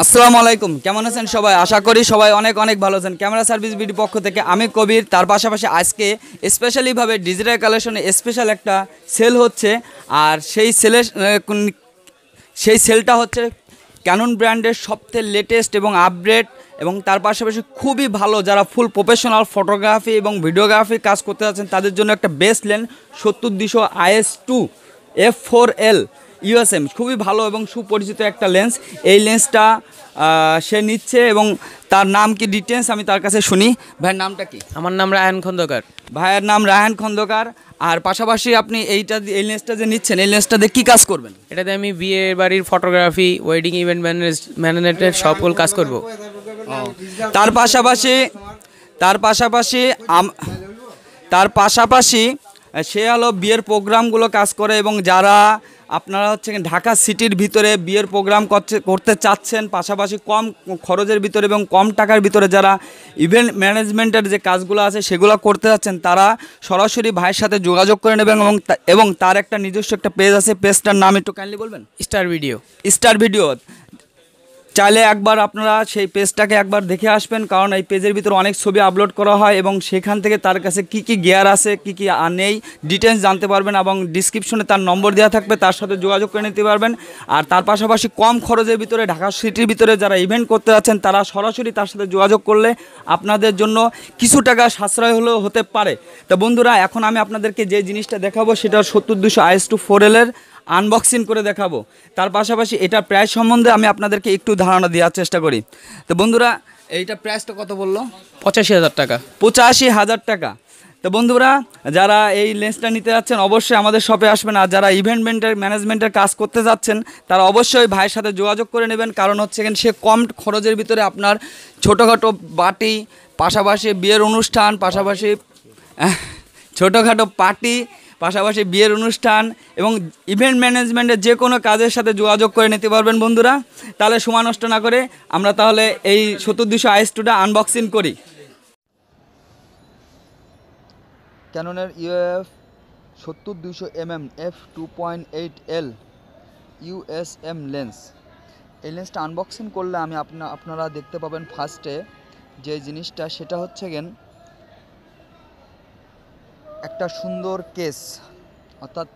আসসালামু আলাইকুম, কেমন আছেন সবাই? আশা করি সবাই অনেক অনেক ভালো আছেন। ক্যামেরা সার্ভিস বিডি পক্ষ থেকে আমি কবির। তার পাশাপাশি আজকে স্পেশালিভাবে ডিজিটাল কালেকশনে স্পেশাল একটা সেল হচ্ছে। আর সেই সেলটা হচ্ছে ক্যানন ব্র্যান্ডের সবথেকে লেটেস্ট এবং আপডেট, এবং তার পাশাপাশি খুবই ভালো যারা ফুল প্রফেশনাল ফটোগ্রাফি এবং ভিডিওগ্রাফি কাজ করতে যাচ্ছেন তাদের জন্য একটা best lens 70-200 IS2 f4L USM, খুবই ভালো এবং সুপরিচিত একটা লেন্স। এই লেন্সটা সে নিচ্ছে এবং তার নাম কি ডিটেলস আমি তার কাছে শুনি। ভাইয়ের নামটা কি? আমার নাম রায়হান খন্দকার। ভাইয়ের নাম রায়হান খন্দকার। আর পাশাপাশি আপনি এই লেন্সটা যে নিচ্ছেন, এই লেন্সটা দিয়ে কী কাজ করবেন? এটাতে আমি বিয়ে বাড়ির ফটোগ্রাফি, ওয়েডিং ইভেন্ট ম্যানেজমেন্টের সকল কাজ করব। তার পাশাপাশি তার পাশাপাশি তার পাশাপাশি সে হলো বিয়ের প্রোগ্রামগুলো কাজ করে, এবং যারা আপনারা হচ্ছে ঢাকা সিটির ভিতরে বিয়ের প্রোগ্রাম করতে চাচ্ছেন, পাশাপাশি কম খরচের ভিতরে এবং কম টাকার ভিতরে যারা ইভেন্ট ম্যানেজমেন্টের যে কাজগুলো আছে সেগুলো করতে যাচ্ছেন, তারা সরাসরি ভাইয়ের সাথে যোগাযোগ করে নেবেন। এবং তার একটা নিজস্ব একটা পেজ আছে, পেজটার নাম একটু কাইন্ডলি বলবেন? Star video. চাইলে একবার আপনারা সেই পেজটাকে একবার দেখে আসবেন, কারণ এই পেজের ভিতরে অনেক ছবি আপলোড করা হয় এবং সেখান থেকে তার কাছে কি কি গিয়ার আছে, কি কি নেই, ডিটেলস জানতে পারবেন। এবং ডিসক্রিপশনে তার নম্বর দেওয়া থাকবে, তার সাথে যোগাযোগ করে নিতে পারবেন। আর তার পাশাপাশি কম খরচের ভিতরে ঢাকা সিটির ভিতরে যারা ইভেন্ট করতে যাচ্ছেন তারা সরাসরি তার সাথে যোগাযোগ করলে আপনাদের জন্য কিছু টাকা সাশ্রয় হলেও হতে পারে। তো বন্ধুরা, এখন আমি আপনাদেরকে যে জিনিসটা দেখাবো সেটা 70-200 IS2 4L এর আনবক্সিং করে দেখাবো। তার পাশাপাশি এটার প্রাইস সম্বন্ধে আমি আপনাদেরকে একটু ধারণা দেওয়ার চেষ্টা করি। তো বন্ধুরা, এইটা প্রাইসটা কত বললো? 85,000 টাকা। 85,000 টাকা। তো বন্ধুরা, যারা এই লেন্সটা নিতে যাচ্ছেন অবশ্যই আমাদের শপে আসবেন। আর যারা ইভেন্ট ম্যানেজমেন্টের কাজ করতে যাচ্ছেন তারা অবশ্যই ভাইয়ের সাথে যোগাযোগ করে নেবেন, কারণ হচ্ছে সে কম খরচের ভিতরে আপনার ছোটোখাটো পার্টি, পাশাপাশি বিয়ের অনুষ্ঠান, পাশাপাশি ছোটোখাটো পার্টি, পাশাপাশি বিয়ের অনুষ্ঠান এবং ইভেন্ট ম্যানেজমেন্টের যে কোনো কাজের সাথে যোগাযোগ করে নিতে পারবেন। বন্ধুরা, তাহলে সময় নষ্ট না করে আমরা তাহলে এই 70-200 IS2টা আনবক্সিং করি। ক্যাননের EOF 70-200 mm f2.8L USM lens. এই লেন্সটা আনবক্সিং করলে আপনারা দেখতে পাবেন ফার্স্টে যে জিনিসটা, সেটা হচ্ছে একটা সুন্দর কেস, অর্থাৎ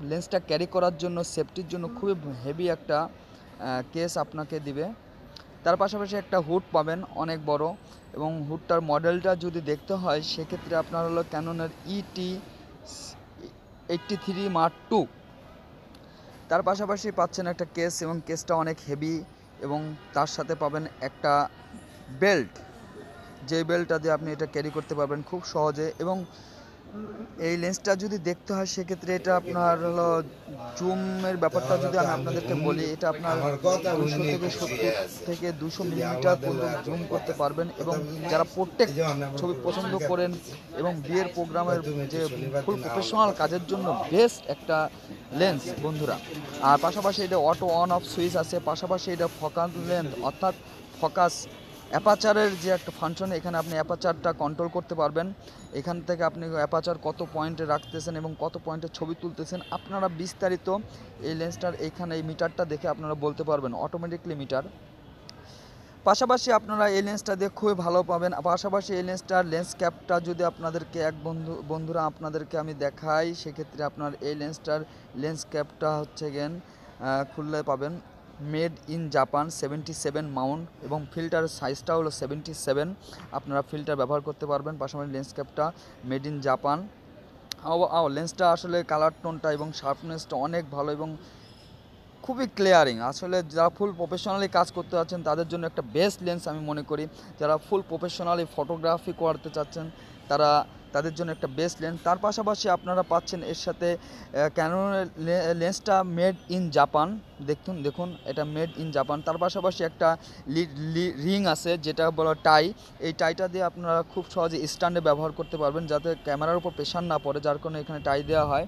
লেন্সটা ক্যারি করার জন্য সেফটির জন্য খুবই হেভি একটা কেস আপনাকে দিবে। তার পাশাপাশি একটা হুড পাবেন অনেক বড়, এবং হুডটার মডেলটা যদি দেখতে হয় সেক্ষেত্রে আপনার হলো ক্যাননের ET83 Mark II। তার পাশাপাশি পাচ্ছেন একটা কেস, এবং কেসটা অনেক হেভি, এবং তার সাথে পাবেন একটা বেল্ট, যে বেল্টটা দিয়ে আপনি এটা ক্যারি করতে পারবেন খুব সহজে। এবং এই লেন্সটা যদি দেখতে হয় সেক্ষেত্রে এটা আপনার হলো জুমের ব্যাপারটা যদি আমি আপনাদেরকে বলি, এটা আপনার 200 মিলিমিটার পর্যন্ত জুম করতে পারবেন। এবং যারা প্রত্যেক ছবি পছন্দ করেন এবং বিয়ের প্রোগ্রামের যে ফুল প্রফেশনাল কাজের জন্য বেস্ট একটা লেন্স বন্ধুরা। আর পাশাপাশি এটা অটো অন অফ সুইচ আছে, পাশাপাশি এটা ফোকাস লেন্থ অর্থাৎ ফোকাস অ্যাপাচারের যে একটা ফাংশন, এখানে আপনি অ্যাপাচারটা কন্ট্রোল করতে পারবেন। এখান থেকে আপনি অ্যাপাচার কত পয়েন্টে রাখতেছেন এবং কত পয়েন্টে ছবি তুলতেছেন আপনারা বিস্তারিত এই লেন্সটার এইখানে এই মিটারটা দেখে আপনারা বলতে পারবেন, অটোমেটিকলি মিটার। পাশাপাশি আপনারা এই লেন্সটা দিয়ে খুবই ভালো পাবেন। পাশাপাশি এই লেন্সটার লেন্স ক্যাপটা যদি আপনাদেরকে বন্ধুরা আপনাদেরকে আমি দেখাই, সেক্ষেত্রে আপনার এই লেন্সটার লেন্স ক্যাপটা হচ্ছে খুললে পাবেন মেড ইন জাপান 77 মাউন্ট, এবং ফিল্টার সাইজটা হলো 77, আপনারা ফিল্টার ব্যবহার করতে পারবেন। পাশাপাশি লেন্স ক্যাপটা মেড ইন জাপান। লেন্সটা আসলে কালার টোনটা এবং শার্পনেসটা অনেক ভালো এবং খুবই ক্লিয়ারিং। আসলে যারা ফুল প্রফেশনালি কাজ করতে যাচ্ছেন তাদের জন্য একটা বেস্ট লেন্স আমি মনে করি। যারা ফুল প্রফেশনালি ফটোগ্রাফি করতে চাচ্ছেন তাদের জন্য একটা বেস্ট লেন্স। তার পাশাপাশি আপনারা পাচ্ছেন এর সাথে ক্যাননের লেন্সটা মেড ইন জাপান। দেখুন এটা মেড ইন জাপান। তার পাশাপাশি একটা রিং আছে যেটা বলা টাই। এই টাইটা দিয়ে আপনারা খুব সহজে স্ট্যান্ডে ব্যবহার করতে পারবেন যাতে ক্যামেরার উপর প্রেশার না পড়ে, যার কারণে এখানে টাই দেওয়া হয়।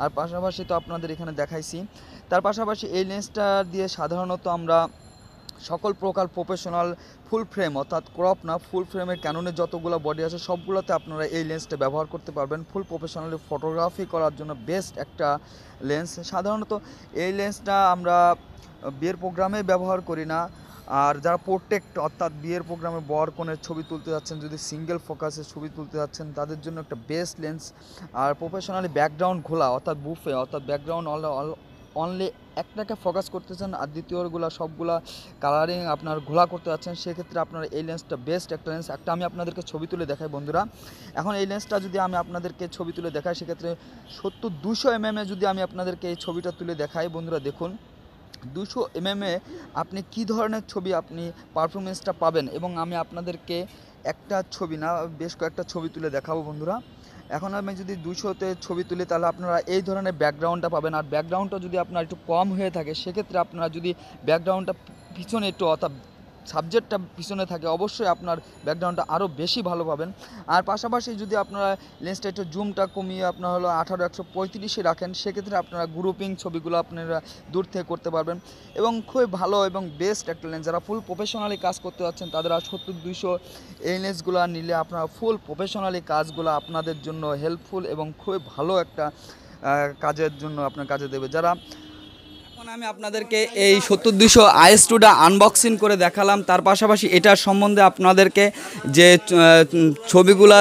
আর পাশাপাশি তো আপনাদের এখানে দেখাইছি। তার পাশাপাশি এই লেন্সটা দিয়ে সাধারণত আমরা সকল প্রকার প্রফেশনাল ফুল ফ্রেম অর্থাৎ ক্রপ না, ফুল ফ্রেমের ক্যাননের যতগুলো বডি আছে সবগুলোতে আপনারা এই লেন্সটা ব্যবহার করতে পারবেন। ফুল প্রফেশনালি ফটোগ্রাফি করার জন্য বেস্ট একটা লেন্স। সাধারণত এই লেন্সটা আমরা বিয়ের প্রোগ্রামে ব্যবহার করি না, আর যারা প্রোটেক্ট অর্থাৎ বিয়ের প্রোগ্রামে বর কনের ছবি তুলতে যাচ্ছেন, যদি সিঙ্গেল ফোকাসে ছবি তুলতে যাচ্ছেন তাদের জন্য একটা বেস্ট লেন্স। আর প্রফেশনালি ব্যাকগ্রাউন্ড ঘোলা অর্থাৎ বুফে অর্থাৎ ব্যাকগ্রাউন্ড অনলি একটাকে ফোকাস করতেছেন আর দ্বিতীয়গুলো সবগুলা কালারিং আপনার ঘোলা করতে যাচ্ছেন, সেক্ষেত্রে আপনার এই লেন্সটা বেস্ট একটা লেন্স। একটা আমি আপনাদেরকে ছবি তুলে দেখাই বন্ধুরা। এখন এই লেন্সটা যদি আমি আপনাদেরকে ছবি তুলে দেখাই, সেক্ষেত্রে 70-200 mm যদি আমি আপনাদেরকে এই ছবিটা তুলে দেখাই বন্ধুরা, দেখুন 200 mm আপনি কি ধরনের ছবি আপনি পারফরমেন্সটা পাবেন, এবং আমি আপনাদেরকে একটা ছবি না বেশ কয়েকটা ছবি তুলে দেখাবো বন্ধুরা। এখন আমি যদি 200-তে ছবি তুলি তাহলে আপনারা এই ধরনের ব্যাকগ্রাউন্ডটা পাবেন। আর ব্যাকগ্রাউন্ডটা যদি আপনার একটু কম হয়ে থাকে, সেক্ষেত্রে আপনারা যদি ব্যাকগ্রাউন্ডটা পিছনে একটু অর্থাৎ সাবজেক্টটা পিছনে থাকে, অবশ্যই আপনার ব্যাকগ্রাউন্ডটা আরও বেশি ভালো পাবেন। আর পাশাপাশি যদি আপনারা লেন্সটা একটু জুমটা কমিয়ে আপনার হলো 18-135-এ রাখেন, সেক্ষেত্রে আপনারা গ্রুপিং ছবিগুলো আপনারা দূর থেকে করতে পারবেন এবং খুবই ভালো এবং বেস্ট একটা লেন্স। যারা ফুল প্রফেশনালি কাজ করতে যাচ্ছেন তাদের 70-200 এই লেন্সগুলো নিলে আপনারা ফুল প্রফেশনালি কাজগুলো আপনাদের জন্য হেল্পফুল এবং খুবই ভালো একটা কাজের জন্য আপনার কাজে দেবে। যারা এখন আমি আপনাদেরকে এই 70-200 IS2টা আনবক্সিং করে দেখালাম, তার পাশাপাশি এটার সম্বন্ধে আপনাদেরকে যে ছবিগুলো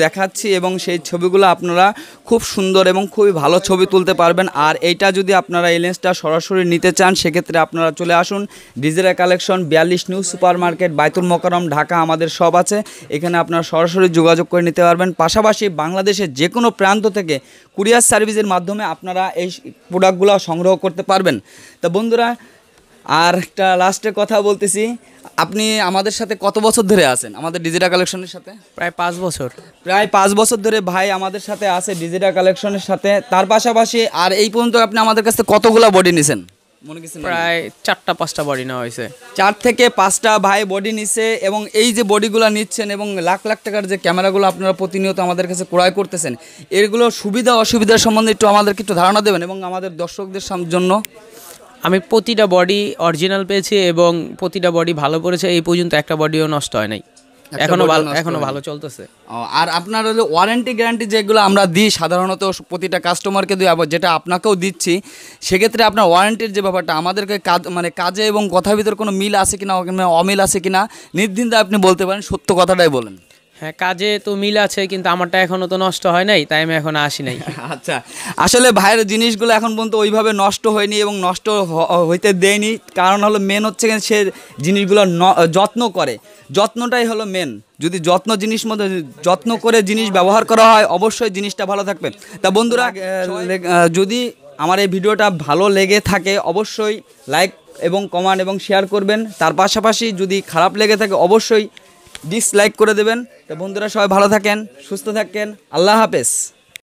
দেখাচ্ছি এবং সেই ছবিগুলো আপনারা খুব সুন্দর এবং খুবই ভালো ছবি তুলতে পারবেন। আর এইটা যদি আপনারা এই লেন্সটা সরাসরি নিতে চান, সেক্ষেত্রে আপনারা চলে আসুন digital collection 42 new super market, বাইতুল মোকাররম, ঢাকা। আমাদের সব আছে, এখানে আপনারা সরাসরি যোগাযোগ করে নিতে পারবেন। পাশাপাশি বাংলাদেশের যে কোনো প্রান্ত থেকে কুরিয়ার সার্ভিসের মাধ্যমে আপনারা এই প্রোডাক্টগুলো সংগ্রহ করতে পারবেন। তা বন্ধুরা, আর একটা লাস্টে কথা বলতেছি, আপনি আমাদের সাথে কত বছর ধরে আছেন আমাদের ডিজিটাল কালেকশনের সাথে? প্রায় 5 বছর। প্রায় 5 বছর ধরে ভাই আমাদের সাথে আছে ডিজিটাল কালেকশনের সাথে। তার পাশাপাশি আর এই পর্যন্ত আপনি আমাদের কাছ থেকে কতগুলো বডি নিছেন মনে কিছু? প্রায় 4টা-5টা বডি নেওয়া হয়েছে। 4 থেকে 5টা ভাই বডি নিছে। এবং এই যে বডিগুলো নিচ্ছেন এবং লাখ লাখ টাকার যে ক্যামেরাগুলো আপনারা প্রতিনিয়ত আমাদের কাছে ক্রয় করতেছেন, এগুলো সুবিধা অসুবিধার সম্বন্ধে একটু আমাদেরকে একটু ধারণা দেবেন এবং আমাদের দর্শকদের জন্য। আমি প্রতিটা বডি অরিজিনাল পেয়েছি এবং প্রতিটা বডি ভালো পড়েছে, এই পর্যন্ত একটা বডিও নষ্ট হয় নাই, এখনো ভালো চলতেছে। আর আপনার হলো ওয়ারেন্টি গ্যারান্টি যেগুলো আমরা দিই সাধারণত প্রতিটা কাস্টমারকে দিই, আবার যেটা আপনাকেও দিচ্ছি, সেক্ষেত্রে আপনার ওয়ারেন্টির যে ব্যাপারটা আমাদেরকে মানে কাজে এবং কথার ভিতর কোনো মিল আছে কিনা অমিল আছে কিনা নির্দ্বিধায় আপনি বলতে পারেন, সত্য কথাটাই বলেন। হ্যাঁ, কাজে তো মিল আছে, কিন্তু আমারটা এখনো তো নষ্ট হয় নাই, তাই আমি এখন আসি নাই। আচ্ছা, আসলে ভাইয়ের জিনিসগুলো এখন পর্যন্ত ওইভাবে নষ্ট হয়নি এবং নষ্ট হইতে দেয়নি। কারণ হলো মেন হচ্ছে সে জিনিসগুলো যত্ন করে, যত্নটাই হলো মেন। যদি যত্ন করে জিনিস ব্যবহার করা হয়, অবশ্যই জিনিসটা ভালো থাকবে। তা বন্ধুরা, যদি আমার এই ভিডিওটা ভালো লেগে থাকে অবশ্যই লাইক এবং কমেন্ট এবং শেয়ার করবেন। তার পাশাপাশি যদি খারাপ লেগে থাকে অবশ্যই ডিসলাইক করে দেবেন। তো বন্ধুরা, সবাই ভালো থাকেন, সুস্থ থাকেন, আল্লাহ হাফেজ।